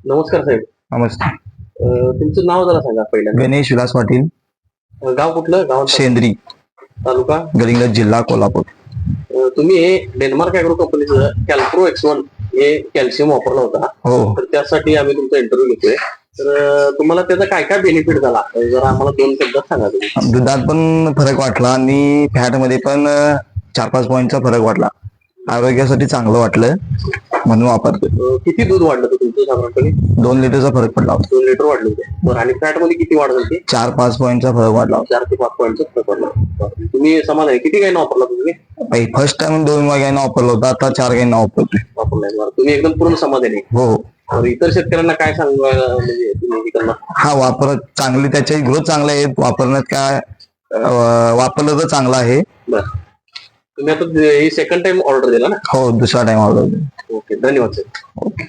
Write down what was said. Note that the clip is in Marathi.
नमस्कार साहेब. नमस्ते. तुमचं नाव जरा सांगा पहिल्यांदा. गणेश विलास पाटील, गाव कुठलं? गाव शेंद्री तालुका. गडिंग्लज, जिल्हा कोल्हापूर. तुम्ही हे डेन्मार्क ॲग्रो कंपनीचं कॅल्प्रो X1 हे कॅल्शियम वापरला होता. हो. तर त्यासाठी आम्ही तुमचा इंटरव्ह्यू घेतोय. तर तुम्हाला त्याचा काय काय बेनिफिट झाला जरा आम्हाला 2 शब्दात सांगा तुम्ही. दुधात पण फरक वाटला आणि फॅट मध्ये पण 4-5 पॉईंटचा फरक वाटला. आरोग्यासाठी चांगलं वाटलं म्हणून वापरतो. किती दूध वाढलं होतं तुमचं साधारणपणे? 2 लिटरचा फरक पडला होता. 2 लिटर वाढलं होतं. बरं, आणि फॅट मध्ये किती वाढ झाली? 4-5 पॉईंटचा फरक वाटला होता. 4 ते 5 पॉईंटचा फरक पडला. तुम्ही समाधानी? किती गायनं वापरला तुम्ही? फर्स्ट टाइम 2 गायींना वापरला होता, आता 4 गायींना वापरतोय. वापरलाय. बरं, तुम्ही एकदम पूर्ण समाधानी? हो. तर इतर शेतकऱ्यांना काय सांगायला म्हणजे तुम्ही त्यांना? हा वापर चांगली, त्याची ग्रोथ चांगली आहे. वापरण्यात काय वापरलं तर चांगलं आहे. बरं, तुम्ही आता ही सेकंड टाइम ऑर्डर दिला ना? हो, दुसरा टाइम ऑर्डर. ओके, धन्यवाद सर. ओके.